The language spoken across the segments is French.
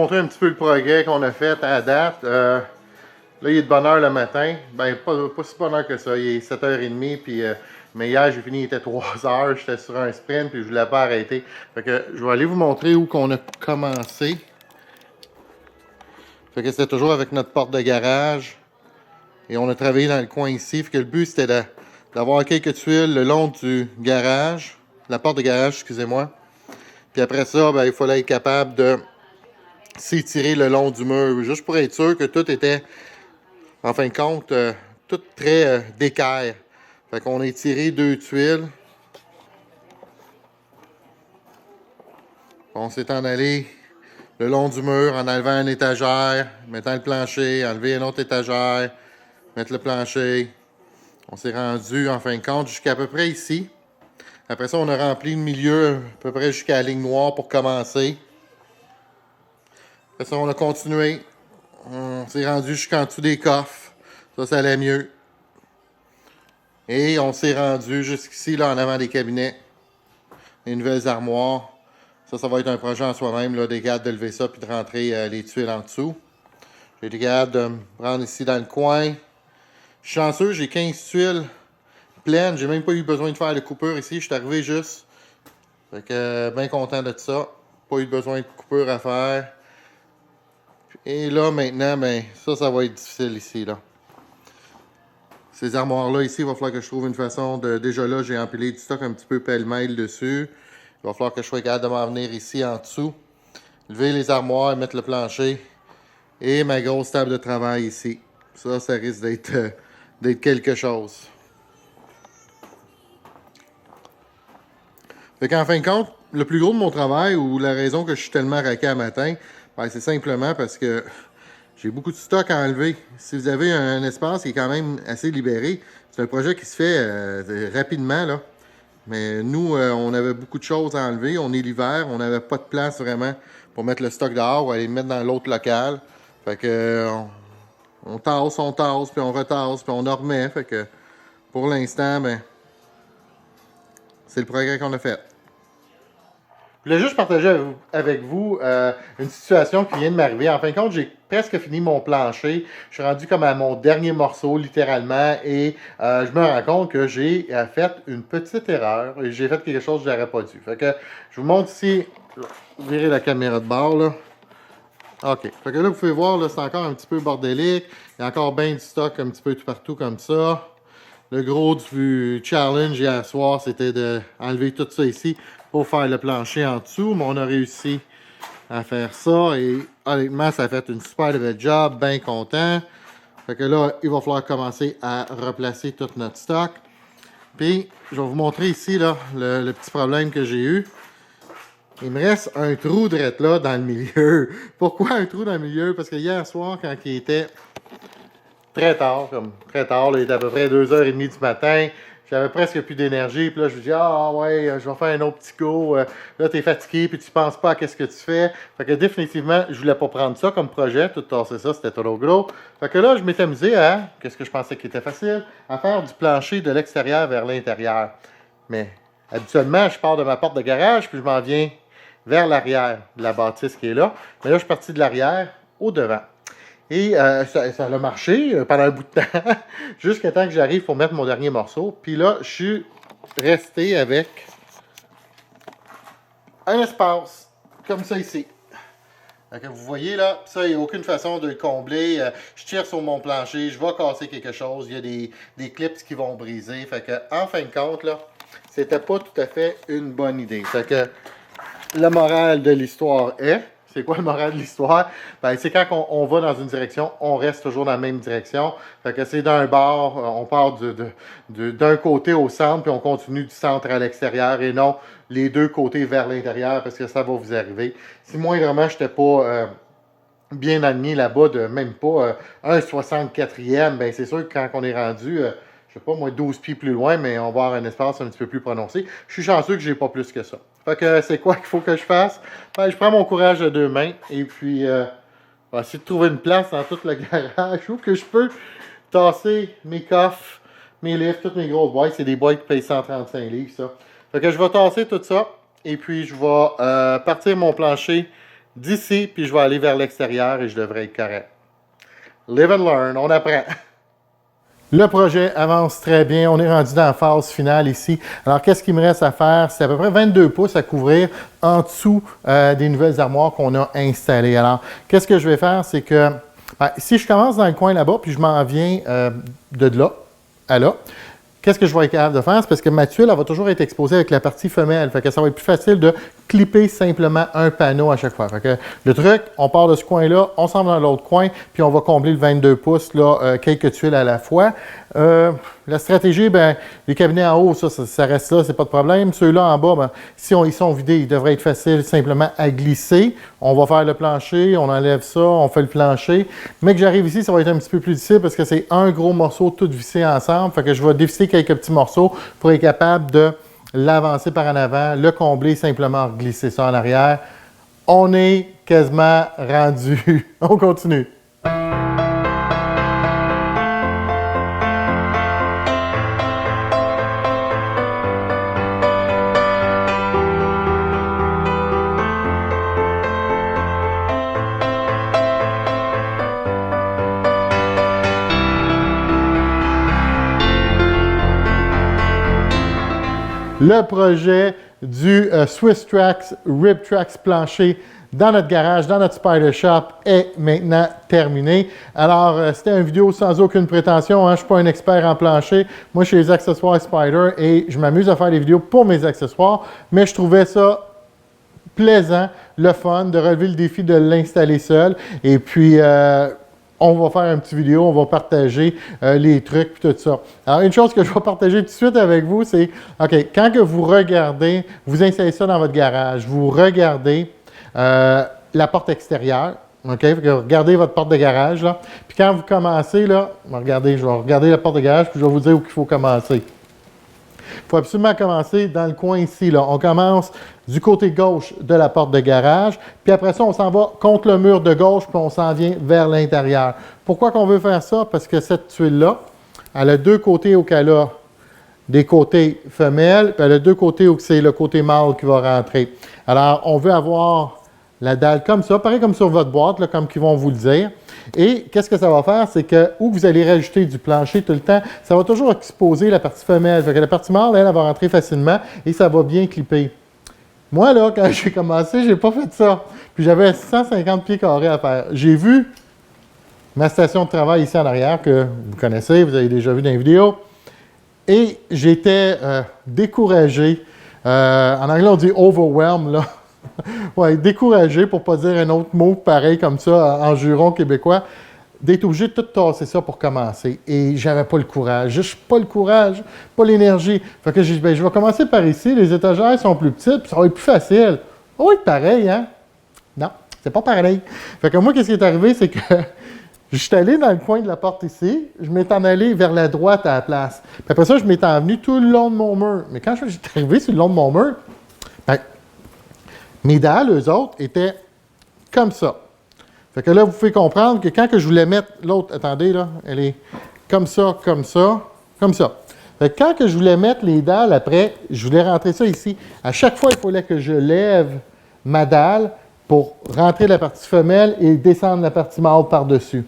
montrer un petit peu le progrès qu'on a fait à date. Là, il est de bonne heure le matin. Ben, pas si bonne heure que ça. Il est 7h30. Puis, mais hier, j'ai fini, il était 3h. J'étais sur un sprint. Puis, je voulais pas arrêter. Fait que je vais aller vous montrer où qu'on a commencé. Fait que c'était toujours avec notre porte de garage. Et on a travaillé dans le coin ici. Fait que le but, c'était d'avoir quelques tuiles le long du garage. La porte de garage, excusez-moi. Puis après ça, ben, il fallait être capable de s'étirer le long du mur. Juste pour être sûr que tout était, en fin de compte, tout très d'équerre. Fait qu'on a étiré 2 tuiles. On s'est en allé le long du mur en enlevant une étagère, mettant le plancher, enlever une autre étagère, mettre le plancher. On s'est rendu, en fin de compte, jusqu'à peu près ici. Après ça, on a rempli le milieu à peu près jusqu'à la ligne noire pour commencer. Après ça, on a continué. On s'est rendu jusqu'en dessous des coffres. Ça allait mieux. Et on s'est rendu jusqu'ici, là, en avant des cabinets. Les nouvelles armoires. Ça va être un projet en soi-même, là, d'être capable de lever ça puis de rentrer les tuiles en dessous. J'ai été capable de me prendre ici dans le coin. Je suis chanceux, j'ai 15 tuiles pleines. J'ai même pas eu besoin de faire de coupure ici. Je suis arrivé juste. Fait que bien content de ça. Pas eu besoin de coupure à faire. Et là, maintenant, ben, ça va être difficile ici, là. Ces armoires-là, ici, il va falloir que je trouve une façon de... Déjà là, j'ai empilé du stock un petit peu pêle-mêle dessus. Il va falloir que je sois capable de m'en venir ici, en dessous. Lever les armoires, mettre le plancher. Et ma grosse table de travail ici. Ça risque d'être quelque chose. Fait qu'en fin de compte, le plus gros de mon travail, ou la raison que je suis tellement raqué à matin, ben, c'est simplement parce que j'ai beaucoup de stock à enlever. Si vous avez un espace qui est quand même assez libéré, c'est un projet qui se fait rapidement, là. Mais nous, on avait beaucoup de choses à enlever. On est l'hiver, on n'avait pas de place vraiment pour mettre le stock dehors ou aller le mettre dans l'autre local. Fait que on tasse, puis on retasse, puis on en remet. Fait que pour l'instant, ben, c'est le progrès qu'on a fait. Je voulais juste partager avec vous une situation qui vient de m'arriver. En fin de compte, j'ai presque fini mon plancher. Je suis rendu comme à mon dernier morceau, littéralement, et je me rends compte que j'ai fait une petite erreur. Et j'ai fait quelque chose que je n'aurais pas dû. Fait que je vous montre ici, virer la caméra de bord, là. OK. Fait que là, vous pouvez voir, là, c'est encore un petit peu bordélique. Il y a encore bien du stock un petit peu tout partout comme ça. Le gros du challenge hier soir, c'était d'enlever tout ça ici pour faire le plancher en dessous. Mais on a réussi à faire ça et honnêtement, ça a fait une super belle job, bien content. Fait que là, il va falloir commencer à replacer tout notre stock. Puis, je vais vous montrer ici là, le petit problème que j'ai eu. Il me reste un trou direct là dans le milieu. Pourquoi un trou dans le milieu? Parce que hier soir, quand il était très tard, là, il était à peu près 2h30 du matin, j'avais presque plus d'énergie, puis là, je me dis, ah ouais, je vais faire un autre petit go, là, t'es fatigué, puis tu penses pas à qu'est-ce que tu fais, fait que définitivement, je voulais pas prendre ça comme projet, tout tasser ça, c'était trop gros, fait que là, je m'étais amusé à, qu'est-ce que je pensais qui était facile, à faire du plancher de l'extérieur vers l'intérieur, mais habituellement, je pars de ma porte de garage, puis je m'en viens vers l'arrière de la bâtisse qui est là, mais là, je suis parti de l'arrière au devant. Et ça a marché pendant un bout de temps, jusqu'à temps que j'arrive pour mettre mon dernier morceau. Puis là, je suis resté avec un espace, comme ça ici. Donc, vous voyez là, ça, il n'y a aucune façon de le combler. Je tire sur mon plancher, je vais casser quelque chose. Il y a des clips qui vont briser. Fait que, en fin de compte, là, c'était pas tout à fait une bonne idée. Fait que, la morale de l'histoire est... C'est quoi le moral de l'histoire? Ben, c'est quand on va dans une direction, on reste toujours dans la même direction. Fait que c'est d'un bord, on part d'un côté au centre, puis on continue du centre à l'extérieur et non les deux côtés vers l'intérieur parce que ça va vous arriver. Si moindrement, je n'étais pas bien aligné là-bas, de même pas un 64e, ben c'est sûr que quand on est rendu, je sais pas moi, 12 pieds plus loin, mais on va avoir un espace un petit peu plus prononcé. Je suis chanceux que j'ai pas plus que ça. Fait que c'est quoi qu'il faut que je fasse? Ben, je prends mon courage à deux mains et puis je vais essayer de trouver une place dans tout le garage où que je peux tasser mes coffres, mes livres, toutes mes grosses boîtes. C'est des boîtes qui payent 135 livres, ça. Fait que je vais tasser tout ça et puis je vais partir mon plancher d'ici, puis je vais aller vers l'extérieur et je devrais être correct. Live and learn, on apprend. Le projet avance très bien. On est rendu dans la phase finale ici. Alors, qu'est-ce qu'il me reste à faire? C'est à peu près 22 pouces à couvrir en dessous des nouvelles armoires qu'on a installées. Alors, qu'est-ce que je vais faire? C'est que si je commence dans le coin là-bas, puis je m'en viens de là à là, qu'est-ce que je vais être capable de faire? C'est parce que ma tuile, elle va toujours être exposée avec la partie femelle. Fait que ça va être plus facile de clipper simplement un panneau à chaque fois. Fait que le truc, on part de ce coin-là, on s'en va dans l'autre coin, puis on va combler le 22 pouces, là, quelques tuiles à la fois. La stratégie, ben, les cabinets en haut, ça reste là, c'est pas de problème. Ceux-là en bas, ben, si ils sont vidés, ils devraient être faciles simplement à glisser. On va faire le plancher, on enlève ça, on fait le plancher. Mais que j'arrive ici, ça va être un petit peu plus difficile parce que c'est un gros morceau tout vissé ensemble. Fait que je vais dévisser quelques petits morceaux pour être capable de l'avancer par en avant, le combler, simplement glisser ça en arrière. On est quasiment rendu. On continue. Le projet du Swiss Trax Rib Trax plancher dans notre garage, dans notre Spider Shop est maintenant terminé. Alors, c'était une vidéo sans aucune prétention. Hein? Je ne suis pas un expert en plancher. Moi, je suis les accessoires Spider et je m'amuse à faire des vidéos pour mes accessoires, mais je trouvais ça plaisant, le fun, de relever le défi de l'installer seul. Et puis, on va faire une petite vidéo, on va partager les trucs et tout ça. Alors, une chose que je vais partager tout de suite avec vous, c'est, OK, quand que vous regardez, vous installez ça dans votre garage, vous regardez la porte extérieure, OK? Regardez votre porte de garage, là. Puis quand vous commencez, là, regardez, je vais regarder la porte de garage, puis je vais vous dire où il faut commencer. Il faut absolument commencer dans le coin ici, là. On commence du côté gauche de la porte de garage, puis après ça, on s'en va contre le mur de gauche, puis on s'en vient vers l'intérieur. Pourquoi qu'on veut faire ça? Parce que cette tuile-là, elle a deux côtés où elle a des côtés femelles, puis elle a deux côtés où c'est le côté mâle qui va rentrer. Alors, on veut avoir la dalle comme ça, pareil comme sur votre boîte, là, comme ils vont vous le dire. Et qu'est-ce que ça va faire? C'est que où vous allez rajouter du plancher tout le temps, ça va toujours exposer la partie femelle. Fait que la partie mâle, elle va rentrer facilement et ça va bien clipper. Moi, là, quand j'ai commencé, je n'ai pas fait ça. Puis j'avais 150 pieds carrés à faire. J'ai vu ma station de travail ici en arrière, que vous connaissez, vous avez déjà vu dans les vidéos. Et j'étais découragé. En anglais, on dit overwhelmed, là. Ouais, découragé, pour ne pas dire un autre mot pareil comme ça en juron québécois, d'être obligé de tout tasser ça pour commencer. Et j'avais pas le courage. Juste pas le courage, pas l'énergie. Fait que j'ai dit, ben, je vais commencer par ici. Les étagères sont plus petites, puis ça va être plus facile. Oui, pareil, hein? Non, c'est pas pareil. Fait que moi, qu'est-ce qui est arrivé, c'est que je suis allé dans le coin de la porte ici, je m'étais en allé vers la droite à la place. Puis après ça, je m'étais envenu tout le long de mon mur. Mais quand je suis arrivé sur le long de mon mur, ben, mes dalles, eux autres, étaient comme ça. Fait que là, vous pouvez comprendre que quand que je voulais mettre l'autre, attendez, là, elle est comme ça, comme ça, comme ça. Fait que quand que je voulais mettre les dalles après, je voulais rentrer ça ici. À chaque fois, il fallait que je lève ma dalle pour rentrer la partie femelle et descendre la partie mâle par-dessus.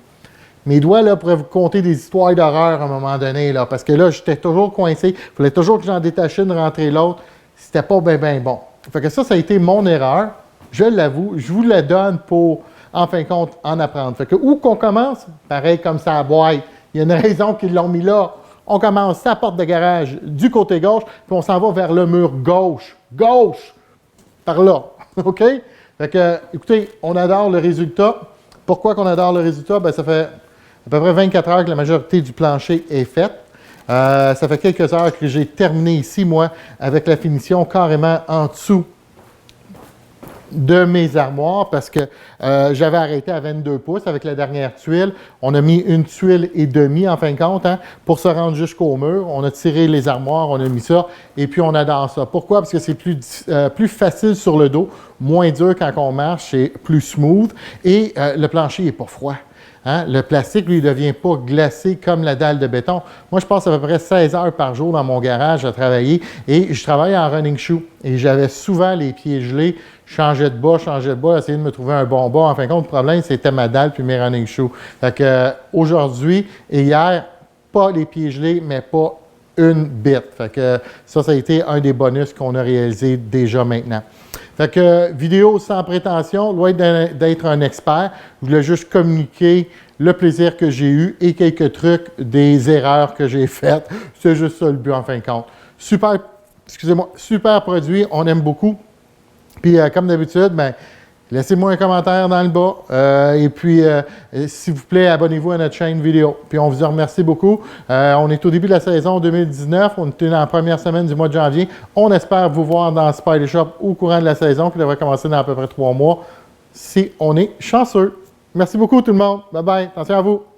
Mes doigts, là, pourraient vous conter des histoires d'horreur à un moment donné, là, parce que là, j'étais toujours coincé. Il fallait toujours que j'en détache une, rentrer l'autre. C'était pas bien bon. Fait que ça a été mon erreur. Je l'avoue. Je vous la donne pour, en fin de compte, en apprendre. Fait que où qu'on commence, pareil comme ça à boîte. Il y a une raison qu'ils l'ont mis là. On commence sa porte de garage du côté gauche, puis on s'en va vers le mur gauche. Gauche! Par là. OK? Fait que, écoutez, on adore le résultat. Pourquoi qu'on adore le résultat? Bien, ça fait à peu près 24 heures que la majorité du plancher est faite. Ça fait quelques heures que j'ai terminé ici, moi, avec la finition carrément en dessous de mes armoires parce que j'avais arrêté à 22 pouces avec la dernière tuile. On a mis une tuile et demie en fin de compte pour se rendre jusqu'au mur. On a tiré les armoires, on a mis ça et puis on adore ça. Pourquoi? Parce que c'est plus facile sur le dos, moins dur quand on marche, c'est plus smooth et le plancher n'est pas froid. Hein? Le plastique, lui, ne devient pas glacé comme la dalle de béton. Moi, je passe à peu près 16 heures par jour dans mon garage à travailler et je travaille en running shoe. Et j'avais souvent les pieds gelés, je changeais de bas, essayais de me trouver un bon bas. En fin de compte, le problème, c'était ma dalle puis mes running shoes. Fait que aujourd'hui et hier, pas les pieds gelés, mais pas une bite. Fait que ça a été un des bonus qu'on a réalisé déjà maintenant. Fait que vidéo sans prétention, loin d'être un expert, je voulais juste communiquer le plaisir que j'ai eu et quelques trucs des erreurs que j'ai faites. C'est juste ça le but en fin de compte. Super, excusez-moi, super produit, on aime beaucoup. Puis comme d'habitude, ben, laissez-moi un commentaire dans le bas. Et puis, s'il vous plaît, abonnez-vous à notre chaîne vidéo. Puis, on vous en remercie beaucoup. On est au début de la saison 2019. On est dans la première semaine du mois de janvier. On espère vous voir dans Spidey Shop au courant de la saison qui devrait commencer dans à peu près 3 mois si on est chanceux. Merci beaucoup tout le monde. Bye bye. Attention à vous.